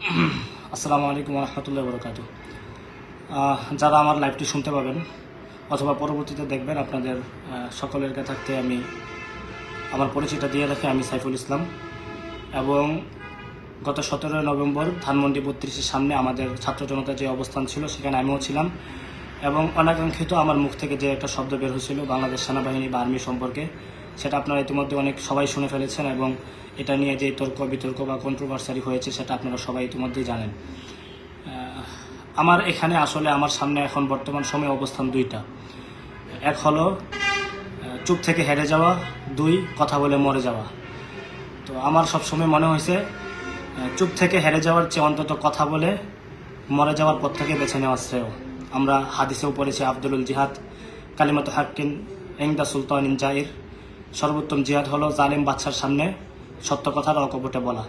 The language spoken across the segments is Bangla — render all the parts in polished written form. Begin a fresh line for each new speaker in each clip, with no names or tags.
আসসালামু আলাইকুম রহমতুল্লাহ বরকাত। যারা আমার লাইভটি শুনতে পাবেন অথবা পরবর্তীতে দেখবেন, আপনাদের সকলের কাছে আমি আমার পরিচয়টা দিয়ে রাখি। আমি সাইফুল ইসলাম, এবং গত 17 নভেম্বর ধানমন্ডি 32-এর সামনে আমাদের ছাত্র জনতার যে অবস্থান ছিল সেখানে আমিও ছিলাম, এবং অনাকাঙ্ক্ষিত আমার মুখ থেকে যে একটা শব্দ বের হয়েছিল বাংলাদেশ সেনাবাহিনী বা আর্মি সম্পর্কে, সেটা আপনারা ইতিমধ্যে অনেক সবাই শুনে ফেলেছেন, এবং এটা নিয়ে যে তর্ক বিতর্ক বা কন্ট্রোভার্সারি হয়েছে সেটা আপনারা সবাই ইতিমধ্যেই জানেন। আমার এখানে আসলে আমার সামনে এখন বর্তমান সময়ে অবস্থান দুইটা। এক হলো চুপ থেকে হেরে যাওয়া, দুই কথা বলে মরে যাওয়া। তো আমার সবসময় মনে হয়েছে চুপ থেকে হেরে যাওয়ার চেয়ে অন্তত কথা বলে মরে যাওয়ার পথ থেকে বেছে নেওয়া শ্রেয়। আমরা হাদিসেও পড়েছি, আফদলুল জিহাদ কালিমাতু হাক্কিন ইনদা সুলতানিন জাইর, সর্বোত্তম জিহাদ হলো জালিম বাদশার সামনে সত্য কথার অকপটে বলা।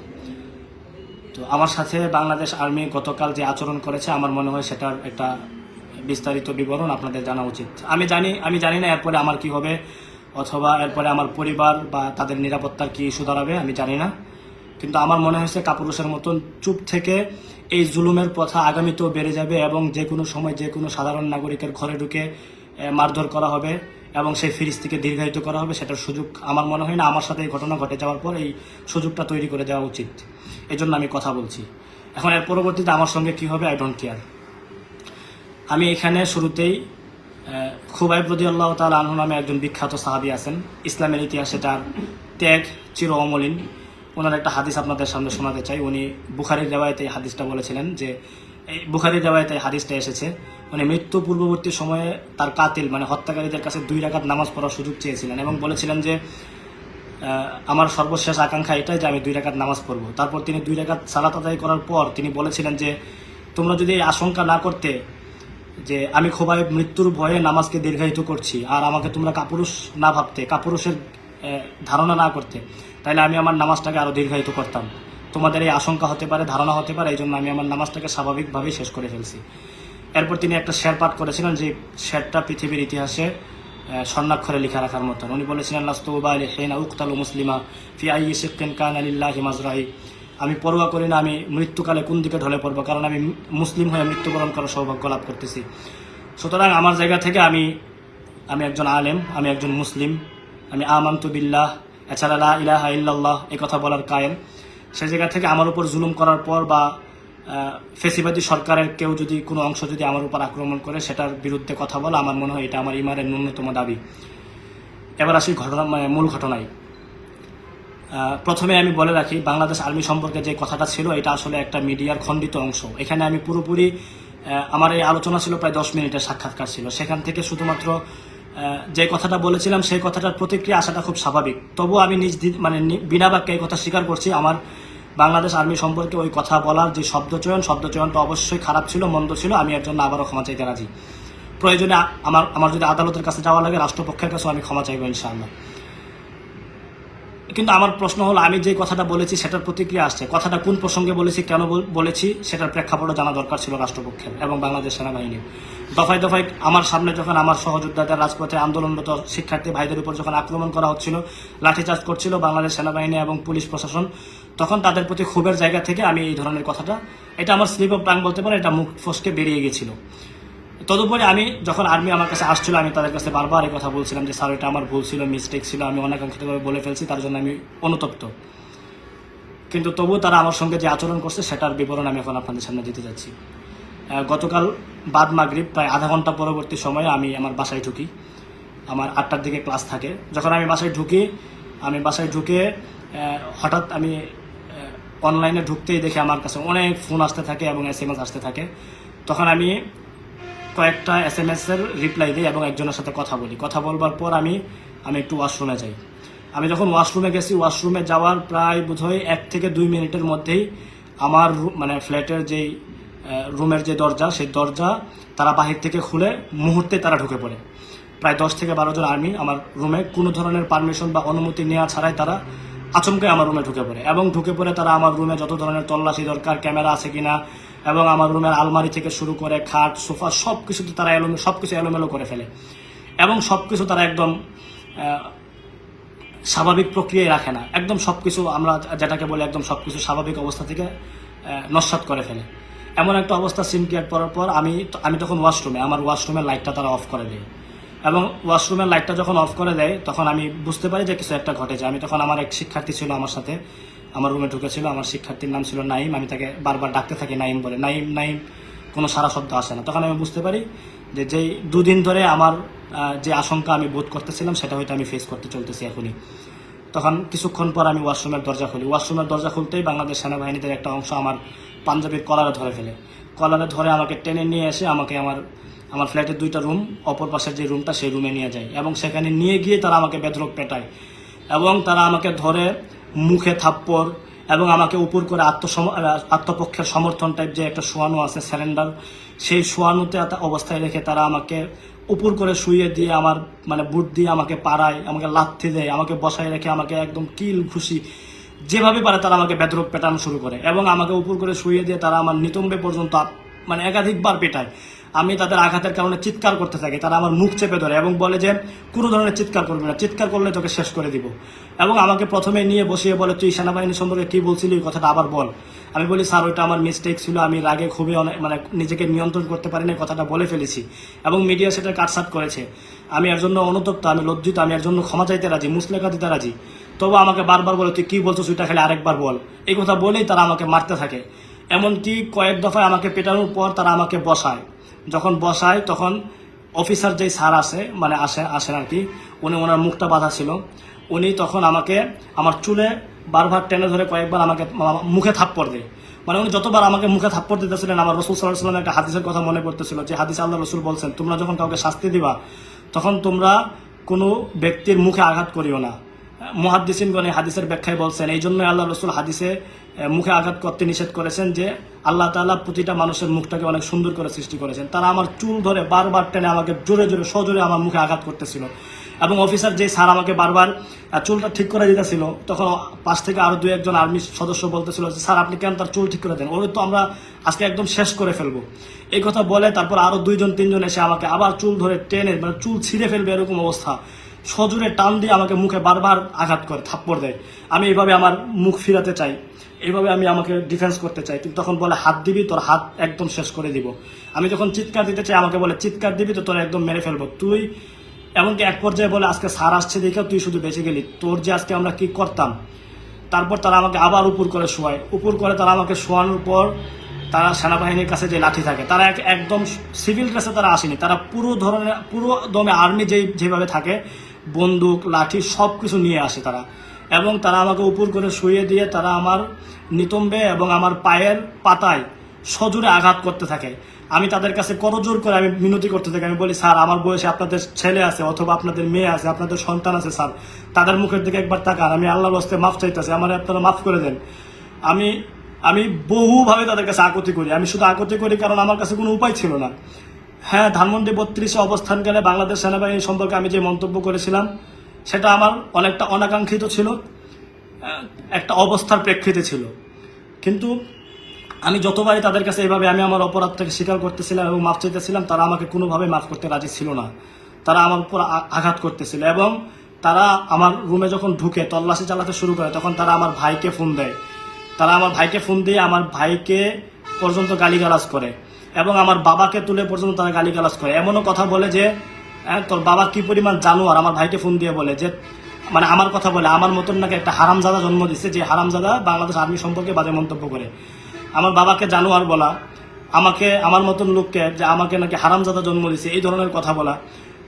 তো আমার সাথে বাংলাদেশ আর্মি গতকাল যে আচরণ করেছে, আমার মনে হয় সেটার একটা বিস্তারিত বিবরণ আপনাদের জানা উচিত। আমি জানি না এরপরে আমার কি হবে, অথবা এরপরে আমার পরিবার বা তাদের নিরাপত্তার কি ইস্যু দাঁড়াবে, আমি জানি না। কিন্তু আমার মনে হয়েছে কাপুরুষের মতন চুপ থেকে এই জুলুমের প্রথা আগামীতেও বেড়ে যাবে, এবং যে কোনো সময় যে কোনো সাধারণ নাগরিকের ঘরে ঢুকে মারধর করা হবে এবং সেই ফিরিস্তিকে দীর্ঘায়িত করা হবে। সেটার সুযোগ আমার মনে হয় না আমার সাথে এই ঘটনা ঘটে যাওয়ার পর এই সুযোগটা তৈরি করে দেওয়া উচিত। এই জন্য আমি কথা বলছি। এখন এর পরবর্তীতে আমার সঙ্গে কি হবে, আই ডোন্ট কেয়ার। আমি এখানে শুরুতেই খুবাইব রাদিয়াল্লাহু তাআলা আনহু নামে একজন বিখ্যাত সাহাবী আছেন, ইসলামের ইতিহাসে যার ত্যাগ চির অমলিন। ওনার একটা হাদিস আপনাদের সামনে শোনাতে চাই। উনি বুখারীর রেওয়ায়েতে এই হাদিসটা বলেছিলেন, যে এই বুখারীর রেওয়ায়েতে এই হাদিসটা এসেছে, উনি মৃত্যু পূর্ববর্তী সময়ে তার কাতিল মানে হত্যাকারীদের কাছে 2 রাকাত নামাজ পড়ার সুযোগ চেয়েছিলেন, এবং বলেছিলেন যে আমার সর্বশেষ আকাঙ্ক্ষা এটাই যে আমি 2 রাকাত নামাজ পড়ব। তারপর তিনি 2 রাকাত সালাত আদায় করার পর তিনি বলেছিলেন যে তোমরা যদি আশঙ্কা না করতে যে আমি খুবাইব মৃত্যুর ভয়ে নামাজকে দীর্ঘায়িত করছি, আর আমাকে তোমরা কাপুরুষ না ভাবতে, কাপুরুষের ধারণা না করতে, তাহলে আমি আমার নামাজটাকে আরও দীর্ঘায়িত করতাম। তোমাদের এই আশঙ্কা হতে পারে, ধারণা হতে পারে, এই জন্য আমি আমার নামাজটাকে স্বাভাবিকভাবেই শেষ করে ফেলছি। এরপর তিনি একটা শের পাঠ করেছিলেন, যে শেরটা পৃথিবীর ইতিহাসে স্বর্ণাক্ষরে লিখা রাখার মতন। উনি বলেছিলেন লাস্তু বালিহিনা উকতালু মুসলিমা ফি আইয়ি শিক্কিন কানা লিল্লাহি মাজরাই। আমি পরোয়া করি না আমি মৃত্যুকালে কোন দিকে ঢলে পড়বো, কারণ আমি মুসলিম হয়ে মৃত্যুবরণ করার সৌভাগ্য লাভ করতেছি। সুতরাং আমার জায়গা থেকে আমি একজন আলেম, আমি একজন মুসলিম, আমি আমানতু বিল্লাহ এছাড়া লা ইলাহা ইল্লাল্লাহ এই কথা বলার কায়েল। সেই জায়গা থেকে আমার উপর জুলুম করার পর বা ফেসিবাদী সরকারের কেউ যদি কোনো অংশ যদি আমার উপর আক্রমণ করে, সেটার বিরুদ্ধে কথা বলা আমার মনে হয় এটা আমার ইমানের ন্যূনতম দাবি। এবার আসি মূল ঘটনায়। প্রথমে আমি বলে রাখি, বাংলাদেশ আর্মি সম্পর্কে যে কথাটা ছিল এটা আসলে একটা মিডিয়ার খণ্ডিত অংশ। এখানে আমি পুরোপুরি আমার এই আলোচনা ছিল প্রায় 10 মিনিটের সাক্ষাৎকার ছিল, সেখান থেকে শুধুমাত্র যে কথাটা বলেছিলাম সেই কথাটার প্রতিক্রিয়া আসাটা খুব স্বাভাবিক। তবুও আমি বিনা বাক্যে এই কথা স্বীকার করছি, আমার বাংলাদেশ আর্মি সম্পর্কে ওই কথা বলার যে শব্দচয়নটা অবশ্যই খারাপ ছিল, মন্দ ছিল। আমি এর জন্য আবারও ক্ষমা চাইতে রাজি। প্রয়োজনে আমার যদি আদালতের কাছে যাওয়া লাগে, রাষ্ট্রপক্ষের কাছেও আমি ক্ষমা চাইবো ইনশাআল্লাহ। কিন্তু আমার প্রশ্ন হলো, আমি যে কথাটা বলেছি সেটার প্রতিক্রিয়া আসছে। কথাটা কোন প্রসঙ্গে বলেছি, কেন বলেছি, সেটার প্রেক্ষাপটও জানা দরকার ছিল রাষ্ট্রপক্ষের এবং বাংলাদেশ সেনাবাহিনীর। দফায় দফায় আমার সামনে যখন আমার সহযোদ্ধাদের রাজপথে আন্দোলনরত শিক্ষার্থী ভাইদের উপর যখন আক্রমণ করা হচ্ছিল, লাঠিচার্জ করছিল বাংলাদেশ সেনাবাহিনী এবং পুলিশ প্রশাসন, তখন তাদের প্রতি ক্ষোভের জায়গা থেকে আমি এই ধরনের কথাটা, এটা আমার স্লিপ অফ টাং বলতে পারে, এটা মুখ ফসকে বেরিয়ে গেছিল। তদুপরি আমি যখন আর্মি আমার কাছে আসছিল, আমি তাদের কাছে বারবার এই কথা বলছিলাম যে স্যার এটা আমার ভুল ছিল, মিস্টেক ছিল, আমি অনাকাঙ্ক্ষিতভাবে বলে ফেলছি, তার জন্য আমি অনুতপ্ত। কিন্তু তবুও তারা আমার সঙ্গে যে আচরণ করছে সেটার বিবরণ আমি এখন আপনাদের সামনে দিতে যাচ্ছি। গতকাল বাদ মাগরিব প্রায় আধা ঘন্টা পরবর্তী সময়ে আমি আমার বাসায় ঢুকি। আমার 8টার দিকে ক্লাস থাকে। যখন আমি বাসায় ঢুকে হঠাৎ আমি অনলাইনে ঢুকতেই দেখে আমার কাছে অনেক ফোন আসতে থাকে এবং SMS আসতে থাকে। তখন আমি কয়েকটা SMS-এর রিপ্লাই দিই এবং একজনের সাথে কথা বলবার পর আমি একটু ওয়াশরুমে যাই। আমি যখন ওয়াশরুমে গেছি, ওয়াশরুমে যাওয়ার প্রায় বোধহয় 1 থেকে 2 মিনিটের মধ্যেই আমার ফ্ল্যাটের যেই রুমের যে দরজা, সেই দরজা তারা বাহির থেকে খুলে মুহূর্তে তারা ঢুকে পড়ে। প্রায় 10 থেকে 12 জন আর্মি আমার রুমে কোনো ধরনের পারমিশন বা অনুমতি নেওয়া ছাড়াই তারা আচমকে আমার রুমে ঢুকে পড়ে। তারা আমার রুমে যত ধরনের তল্লাশি দরকার, ক্যামেরা আছে কিনা, এবং আমার রুমের আলমারি থেকে শুরু করে খাট, সোফা সব কিছুতে তারা সবকিছু এলোমেলো করে ফেলে, এবং সবকিছু তারা একদম স্বাভাবিক প্রক্রিয়ায় রাখে না। একদম সবকিছু আমরা যেটাকে বলি একদম সবকিছু স্বাভাবিক অবস্থা থেকে নস্যাৎ করে ফেলে। এমন একটা অবস্থা সিম ক্রিয়েট করার পর আমি তখন ওয়াশরুমে, আমার ওয়াশরুমের লাইটটা তারা অফ করে দেয়, এবং ওয়াশরুমের লাইটটা যখন অফ করে দেয় তখন আমি বুঝতে পারি যে কিছু একটা ঘটেছে। আমি তখন, আমার এক শিক্ষার্থী ছিল আমার সাথে, আমার রুমে ঢুকেছিল, আমার শিক্ষার্থীর নাম ছিল নাইম, আমি তাকে বারবার ডাকতে থাকি নাইম বলে, নাইম নাইম, কোনো সারা শব্দ আসে না। তখন আমি বুঝতে পারি যে যেই দুদিন ধরে আমার যে আশঙ্কা আমি বোধ করতেছিলাম সেটা হয়তো আমি ফেস করতে চলতেছি এখনই। তখন কিছুক্ষণ পর আমি ওয়াশরুমের দরজা খুলি, ওয়াশরুমের দরজা খুলতেই বাংলাদেশ সেনাবাহিনীদের একটা অংশ আমার পাঞ্জাবির কলারে ধরে ফেলে, কলারে ধরে আমাকে টেনে নিয়ে এসে আমাকে আমার ফ্ল্যাটের 2টা রুম, অপর পাশের যে রুমটা সেই রুমে নিয়ে যায়, এবং সেখানে নিয়ে গিয়ে তারা আমাকে বেধড়ক পেটায়, এবং তারা আমাকে ধরে মুখে থাপ্পড়, এবং আমাকে উপর করে আত্মপক্ষের সমর্থন টাইপ যে একটা শোয়ানো আছে স্যারেন্ডার, সেই শোয়ানোতে অবস্থায় রেখে তারা আমাকে উপর করে শুইয়ে দিয়ে আমার বুট দিয়ে আমাকে পাড়ায়, আমাকে লাথি দেয়, আমাকে বসায় রেখে আমাকে একদম কিল খুশি যেভাবে পারে তারা আমাকে বেধড়ক পেটানো শুরু করে, এবং আমাকে উপর করে শুইয়ে দিয়ে তারা আমার নিতম্বে পর্যন্ত একাধিকবার পেটায়। আমি তাদের আঘাতের কারণে চিৎকার করতে থাকি, তারা আমার মুখ চেপে ধরে এবং বলে যে কোনো ধরনের চিৎকার করবে না, চিৎকার করলে তোকে শেষ করে দিব। এবং আমাকে প্রথমে নিয়ে বসিয়ে বলে, তুই সেনাবাহিনী সম্পর্কে কী বলছিলি ওই কথাটা আবার বল। আমি বলি, স্যার ওইটা আমার মিস্টেক ছিল, আমি রাগে খুবই নিজেকে নিয়ন্ত্রণ করতে পারিনি, কথাটা বলে ফেলেছি, এবং মিডিয়া সেটা কাটসাট করেছে। আমি এর জন্য অনুতপ্ত, আমি লজ্জিত, আমি এর জন্য ক্ষমা চাইতে রাজি, মুসলেখা দিতে রাজি। তবু আমাকে বারবার বলে, তুই কী বলছো ওইটা খালি আরেকবার বল। এই কথা বলেই তারা আমাকে মারতে থাকে। এমনকি কয়েক দফায় আমাকে পেটানোর পর তারা আমাকে বসায়, যখন বসায় তখন অফিসার যেই স্যার আছে আসেন আর কি, ওনার মুখটা বাঁধা ছিল, উনি তখন আমাকে আমার চুলে বারবার টেনে ধরে কয়েকবার আমাকে মুখে থাপ্পড় দেয়। উনি যতবার আমাকে মুখে থাপ্পড় দিতেছিলেন, আমার রসুল সাল্লাল্লাহু আলাইহি ওয়াসাল্লামের একটা হাদিসের কথা মনে পড়তেছিল, যে হাদিসে আল্লাহ রসুল বলছেন, তোমরা যখন কাউকে শাস্তি দিবা তখন তোমরা কোনো ব্যক্তির মুখে আঘাত করিও না। মুহাদ্দিসিনগণ এই হাদিসের ব্যাখ্যায় বলছেন, এই জন্যই আল্লাহ রসুল হাদিসে মুখে আঘাত করতে নিষেধ করেছেন, যে আল্লাহ তাআলা প্রতিটা মানুষের মুখটাকে অনেক সুন্দর করে সৃষ্টি করেছেন। তারা আমার চুল ধরে বারবার টেনে আমাকে জোরে জোরে সজোরে আমার মুখে আঘাত করতেছিল, এবং অফিসার যে স্যার আমাকে বারবার চুলটা ঠিক করে দিতেছিল, তখন পাশ থেকে আরো 2-1 আর্মি সদস্য বলতেছিল যে স্যার আপনি কেন তার চুল ঠিক করে দেন, ওরে তো আমরা আজকে একদম শেষ করে ফেলবো। এই কথা বলে তারপর আরো 2-3 এসে আমাকে আবার চুল ধরে টেনে চুল ছিঁড়ে ফেলবে এরকম অবস্থা, সজোরে টান দিয়ে আমাকে মুখে বারবার আঘাত করে, থাপ্পড় দেয়। আমি এইভাবে আমার মুখ ফিরাতে চাই, এইভাবে আমি আমাকে ডিফেন্স করতে চাই, কিন্তু তখন বলে হাত দিবি তোর হাত একদম শেষ করে দিব। আমি যখন চিৎকার দিতে চাই আমাকে বলে চিৎকার দিবি তো তোর একদম মেরে ফেলবো তুই। এমনকি এক পর্যায়ে বলে আজকে স্যার আসছে দেখে তুই শুধু বেঁচে গেলি, তোর যে আজকে আমরা কি করতাম। তারপর তারা আমাকে আবার উপর করে শোয়ায়, উপর করে তারা আমাকে শোয়ানোর পর তারা সেনাবাহিনীর কাছে যে লাঠি থাকে, তারা একদম সিভিল ড্রেসে তারা আসেনি, তারা পুরো দমে আর্মি যেভাবে থাকে বন্দুক লাঠি সব কিছু নিয়ে আসে তারা, এবং তারা আমাকে উপর করে শুয়ে দিয়ে তারা আমার নিতম্বে এবং আমার পায়ের পাতায় সজোরে আঘাত করতে থাকে। আমি তাদের কাছে করজোর করে আমি মিনতি করতে থাকি, আমি বলি স্যার আমার বয়সে আপনাদের ছেলে আছে অথবা আপনাদের মেয়ে আছে, আপনাদের সন্তান আছে স্যার, তাদের মুখের দিকে একবার তাকান, আমি আল্লাহর হস্তে মাফ চাইতেছি, আমার আপনারা মাফ করে দেন। আমি বহুভাবে তাদের কাছে আকতি করি, আমি শুধু আকতি করি কারণ আমার কাছে কোনো উপায় ছিল না। হ্যাঁ, ধানমন্ডি 32-এ অবস্থানকালে বাংলাদেশ সেনাবাহিনী সম্পর্কে আমি যে মন্তব্য করেছিলাম সেটা আমার অনেকটা অনাকাঙ্ক্ষিত ছিল, একটা অবস্থার প্রেক্ষিতে ছিল, কিন্তু আমি যতবারই তাদের কাছে এইভাবে আমি আমার অপরাধ থেকে স্বীকার করতেছিলাম এবং মাফ চাইতেছিলাম, তারা আমাকে কোনোভাবে মাফ করতে রাজি ছিল না, তারা আমার উপর আঘাত করতেছিল। এবং তারা আমার রুমে যখন ঢুকে তল্লাশি চালাতে শুরু করে তখন তারা আমার ভাইকে ফোন দেয়, তারা আমার ভাইকে ফোন দিয়ে আমার ভাইকে পর্যন্ত গালিগালাজ করে, এবং আমার বাবাকে তুলে পর্যন্ত তারা গালিগালাজ করে, এমনও কথা বলে যে তোর বাবা কি পরিমাণ জানোয়ার, আমার ভাইকে ফোন দিয়ে বলে যে আমার কথা বলে আমার মতন নাকি একটা হারামজাদা জন্ম দিচ্ছে, যে হারামজাদা বাংলাদেশ আর্মি সম্পর্কে বাজে মন্তব্য করে। আমার বাবাকে জানোয়ার বলা, আমাকে আমার মতন লোককে যে আমাকে নাকি হারামজাদা জন্ম দিচ্ছে, এই ধরনের কথা বলা।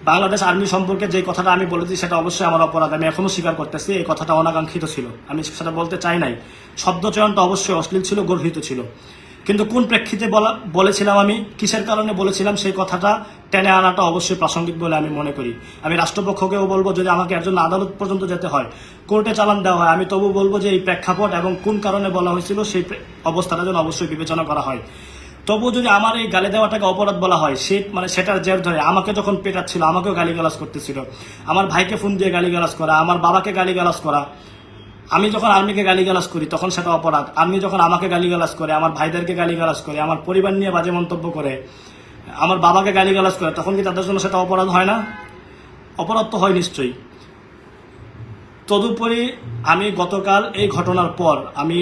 বাংলাদেশ আর্মি সম্পর্কে যে কথাটা আমি বলেছি সেটা অবশ্যই আমার অপরাধ, আমি এখনো স্বীকার করতেছি, এই কথাটা অনাকাঙ্ক্ষিত ছিল, আমি সেটা বলতে চাই নাই। শব্দচয়নটা অবশ্যই অশ্লীল ছিল, গর্হিত ছিল, কিন্তু কোন প্রেক্ষিতে বলেছিলাম, আমি কিসের কারণে বলেছিলাম, সেই কথাটা টেনে আনাটা অবশ্যই প্রাসঙ্গিক বলে আমি মনে করি। আমি রাষ্ট্রপক্ষকেও বলবো, যদি আমাকে একজন আদালত পর্যন্ত যেতে হয়, কোর্টে চালান দেওয়া হয়, আমি তবু বলবো যে এই প্রেক্ষাপট এবং কোন কারণে বলা হয়েছিল সেই অবস্থাটা যেন অবশ্যই বিবেচনা করা হয়। তবু যদি আমার এই গালি দেওয়াটাকে অপরাধ বলা হয়, সেটার জের ধরে আমাকে যখন পেটাচ্ছিল, আমাকেও গালিগালাজ করতেছিল, আমার ভাইকে ফোন দিয়ে গালিগালাজ করা, আমার বাবাকে গালিগালাজ করা। আমি যখন আর্মিকে গালিগালাজ করি তখন সেটা অপরাধ, আর্মি যখন আমাকে গালিগালাজ করে, আমার ভাইদেরকে গালিগালাজ করে, আমার পরিবার নিয়ে বাজে মন্তব্য করে, আমার বাবাকে গালিগালাজ করে, তখন কি তাদের জন্য সেটা অপরাধ হয় না? অপরাধ তো হয় নিশ্চয়ই। তদুপরি আমি গতকাল এই ঘটনার পর আমি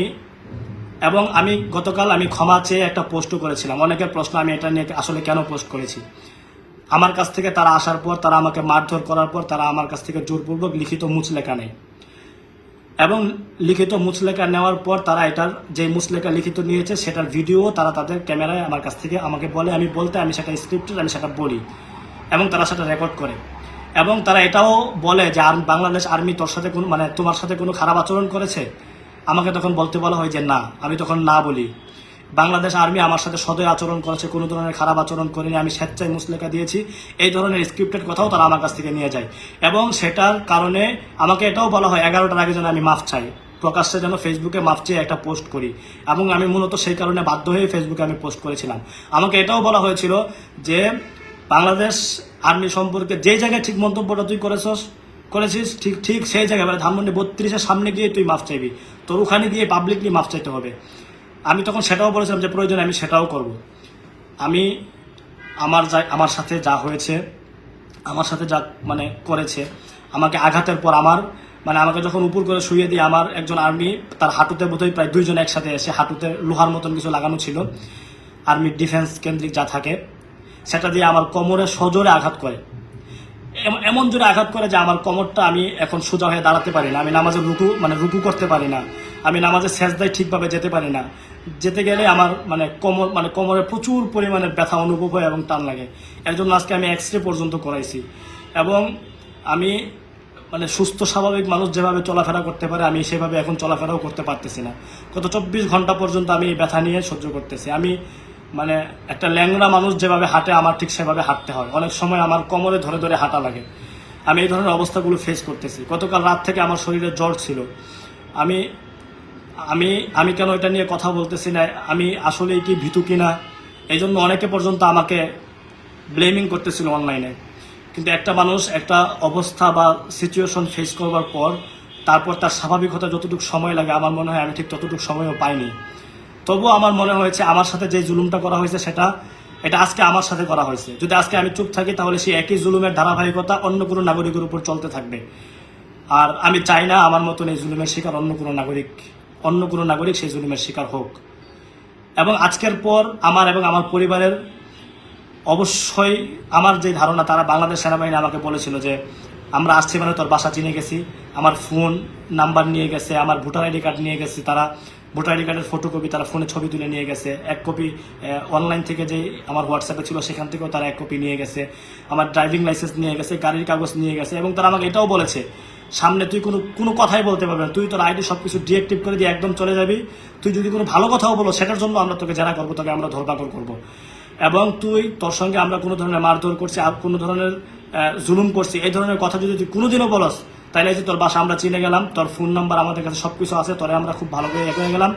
এবং আমি গতকাল ক্ষমা চেয়ে একটা পোস্টও করেছিলাম। অনেকের প্রশ্ন, আমি এটা নিয়ে আসলে কেন পোস্ট করেছি। আমার কাছ থেকে তারা আসার পর, তারা আমাকে মারধর করার পর, তারা আমার কাছ থেকে জোরপূর্বক লিখিত মুচলেখা নেয় এবং লিখিত মুচলেখা নেওয়ার পর তারা এটার যে মুচলেখা লিখিত নিয়েছে সেটার ভিডিও তারা তাদের ক্যামেরায় আমার কাছ থেকে আমাকে বলে, আমি সেটা স্ক্রিপ্টেড, আমি সেটা বলি এবং তারা সেটা রেকর্ড করে। এবং তারা এটাও বলে যে বাংলাদেশ আর্মি তোর সাথে কোনো তোমার সাথে কোনো খারাপ আচরণ করেছে। আমাকে তখন বলতে বলা হয় যে না, আমি তখন না বলি। বাংলাদেশ আর্মি আমার সাথে সদয় আচরণ করেছে, কোনো ধরনের খারাপ আচরণ করেনি, আমি স্বেচ্ছায় মুচলেখা দিয়েছি, এই ধরনের স্ক্রিপ্টেড কথাও তারা আমার কাছ থেকে নিয়ে যায়। এবং সেটার কারণে আমাকে এটাও বলা হয় 11টার আগে যেন আমি মাফ চাই, প্রকাশ্যে যেন ফেসবুকে মাফ চেয়ে একটা পোস্ট করি। এবং আমি মূলত সেই কারণে বাধ্য হয়ে ফেসবুকে আমি পোস্ট করেছিলাম। আমাকে এটাও বলা হয়েছিল যে বাংলাদেশ আর্মি সম্পর্কে যেই জায়গায় ঠিক মন্তব্যটা তুই করেছিস ঠিক সেই জায়গায়, ধানমন্ডি 32-এর সামনে গিয়ে তুই মাফ চাইবি, তোর ওখানে গিয়ে পাবলিকলি মাফ চাইতে হবে। আমি তখন সেটাও বলেছিলাম যে প্রয়োজনে আমি সেটাও করব। আমি আমার সাথে যা হয়েছে, আমার সাথে যা করেছে, আমাকে আঘাতের পর আমাকে যখন উপর করে শুয়ে দিয়ে আমার একজন আর্মি, তার হাঁটুতে বোধহয় প্রায় 2 জন একসাথে এসে হাঁটুতে লোহার মতন কিছু লাগানো ছিল, আর্মির ডিফেন্স কেন্দ্রিক যা থাকে, সেটা দিয়ে আমার কোমরে সজোরে আঘাত করে, এমন জোরে আঘাত করে যে আমার কোমরটা, আমি এখন সোজা হয়ে দাঁড়াতে পারি না, আমি নামাজে রুকু করতে পারি না, আমি নামাজে সেজদায় ঠিকভাবে যেতে পারি না। যেতে গেলে আমার কোমরে প্রচুর পরিমাণে ব্যথা অনুভব হয় এবং টান লাগে। এর জন্য আজকে আমি এক্সরে পর্যন্ত করাইছি। এবং আমি সুস্থ স্বাভাবিক মানুষ যেভাবে চলাফেরা করতে পারে, আমি সেভাবে এখন চলাফেরাও করতে পারতেছি না। গত 24 ঘন্টা পর্যন্ত আমি এই ব্যথা নিয়ে সহ্য করতেছি। আমি একটা ল্যাংড়া মানুষ যেভাবে হাঁটে, আমার ঠিক সেভাবে হাঁটতে হয়। অনেক সময় আমার কোমরে ধরে ধরে হাঁটা লাগে। আমি এই ধরনের অবস্থাগুলো ফেস করতেছি। গতকাল রাত থেকে আমার শরীরে জ্বর ছিল। আমি আমি আমি কেন এটা নিয়ে কথা বলতেছি না, আমি আসলে কি ভীতু কিনা, এই জন্য অনেকে পর্যন্ত আমাকে ব্লেমিং করতেছিল অনলাইনে। কিন্তু একটা মানুষ একটা অবস্থা বা সিচুয়েশন ফেস করবার পর তারপর তার স্বাভাবিক হতে যতটুকু সময় লাগে, আমার মনে হয় আমি ঠিক ততটুকু সময়ও পাইনি। তবুও আমার মনে হয়েছে আমার সাথে যে জুলুমটা করা হয়েছে এটা আজকে আমার সাথে করা হয়েছে। যদি আজকে আমি চুপ থাকি তাহলে সেই একই জুলুমের ধারাবাহিকতা অন্য কোনো নাগরিকের উপর চলতে থাকবে। আর আমি চাই না আমার মতন এই জুলুমের শিকার অন্য কোনো নাগরিক সেই জুলুমের শিকার হোক। এবং আজকের পর আমার এবং আমার পরিবারের অবশ্যই, আমার যে ধারণা, তারা বাংলাদেশ সেনাবাহিনী আমাকে বলেছিল যে আমরা আসছি তোর বাসা চিনে গেছি, আমার ফোন নাম্বার নিয়ে গেছে, আমার ভোটার আইডি কার্ড নিয়ে গেছে, তারা ভোটার আইডি কার্ডের ফটোকপি তারা ফোনে ছবি তুলে নিয়ে গেছে, 1 কপি অনলাইন থেকে যে আমার হোয়াটসঅ্যাপে ছিল সেখান থেকেও তারা 1 কপি নিয়ে গেছে, আমার ড্রাইভিং লাইসেন্স নিয়ে গেছে, গাড়ির কাগজ নিয়ে গেছে। এবং তারা আমাকে এটাও বলেছে, সামনে তুই কোনো কথাই বলতে পারবি না, তুই তোর আইডি সব কিছু ডিঅ্যাক্টিভ করে দিয়ে একদম চলে যাবি, তুই যদি কোনো ভালো কথাও বলো সেটার জন্য আমরা তোকে জেরা করবো, তোকে আমরা ধরপাকড় করবো, এবং তোর সঙ্গে আমরা কোনো ধরনের মারধর করছি আর কোনো ধরনের জুলুম করছি, এই ধরনের কথা যদি তুই কোনোদিনও বলস, তাইলে যে তোর বাসা আমরা চিনে গেলাম, তোর ফোন নাম্বার আমাদের কাছে সব কিছু আছে, তোরে আমরা খুব ভালো করে হয়ে গেলাম,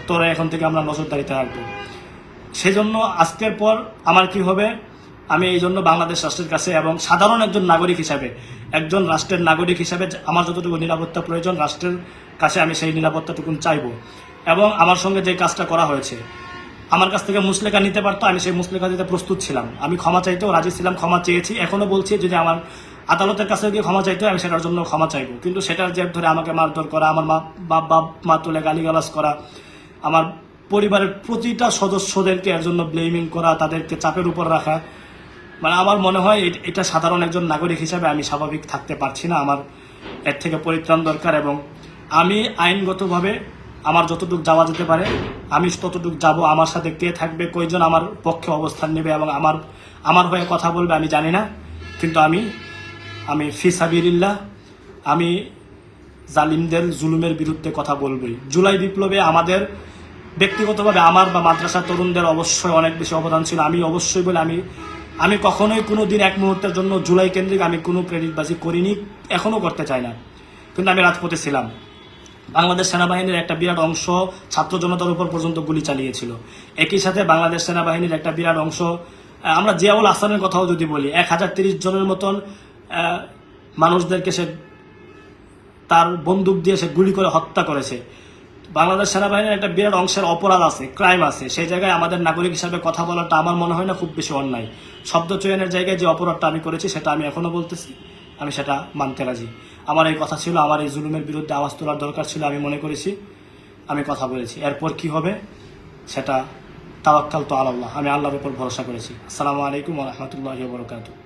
তোরে এখন থেকে আমরা নজরদারিতে রাখবো। সেই জন্য আজকের পর আমার কি হবে, আমি এই জন্য বাংলাদেশ রাষ্ট্রের কাছে এবং সাধারণ একজন নাগরিক হিসাবে, একজন রাষ্ট্রের নাগরিক হিসাবে আমার যতটুকু নিরাপত্তা প্রয়োজন, রাষ্ট্রের কাছে আমি সেই নিরাপত্তাটুকু চাইবো। এবং আমার সঙ্গে যে কাজটা করা হয়েছে, আমার কাছ থেকে মুচলেখা নিতে পারতো, আমি সেই মুচলেখা দিতে প্রস্তুত ছিলাম, আমি ক্ষমা চাইতেও রাজি ছিলাম, ক্ষমা চেয়েছি, এখনও বলছি যদি আমার আদালতের কাছে গিয়ে ক্ষমা চাইতে আমি সেটার জন্য ক্ষমা চাইবো। কিন্তু সেটার জের ধরে আমাকে মারধর করা, আমার মা তুলে গালিগালাজ করা, আমার পরিবারের প্রতিটা সদস্যদেরকে এর জন্য ব্লেমিং করা, তাদেরকে চাপের উপর রাখা, আমার মনে হয় এটা সাধারণ একজন নাগরিক হিসাবে আমি স্বাভাবিক থাকতে পারছি না। আমার এর থেকে পরিত্রাণ দরকার এবং আমি আইনগতভাবে আমার যতটুকু যাওয়া যেতে পারে আমি ততটুকু যাব। আমার সাথে কে থাকবে, কয়জন আমার পক্ষে অবস্থান নেবে এবং আমার হয়ে কথা বলবে আমি জানি না, কিন্তু আমি ফি সাবিলিল্লাহ, আমি জালিমদের জুলুমের বিরুদ্ধে কথা বলবই। জুলাই বিপ্লবে আমাদের ব্যক্তিগতভাবে আমার বা মাদ্রাসা তরুণদের অবশ্যই অনেক বেশি অবদান ছিল। আমি অবশ্যই বলে আমি কখনোই কোনো দিন এক মুহূর্তের জন্য জুলাই কেন্দ্রিক আমি কোনো প্রেরিতবাজি করিনি, এখনও করতে চাই না, কিন্তু আমি রাজপথে ছিলাম। বাংলাদেশ সেনাবাহিনীর একটা বিরাট অংশ ছাত্র জনতার উপর পর্যন্ত গুলি চালিয়েছিল। একই সাথে বাংলাদেশ সেনাবাহিনীর একটা বিরাট অংশ, আমরা জিয়াউল হাসানের কথাও যদি বলি, 1030 জনের মতন মানুষদেরকে সে তার বন্দুক দিয়ে সে গুলি করে হত্যা করেছে। বাংলাদেশ সেনাবাহিনীর একটা বিরাট অংশের অপরাধ আছে, ক্রাইম আছে, সেই জায়গায় আমাদের নাগরিক হিসাবে কথা বলাটা আমার মনে হয় না খুব বেশি অন্যায়। শব্দ চয়নের জায়গায় যে অপরাধটা আমি করেছি সেটা আমি এখনো বলতেছি, আমি সেটা মানতে রাজি। আমার এই কথা ছিল, আমার এই জুলুমের বিরুদ্ধে আওয়াজ তোলার দরকার ছিল, আমি মনে করেছি। আমি কথা বলেছি। এরপর কি হবে সেটা তাওয়াক্কাল তো আল্লাহ, আমি আল্লাহর উপর ভরসা করেছি। আসসালামু আলাইকুম ওয়া রাহমাতুল্লাহি ওয়া বারাকাতুহু।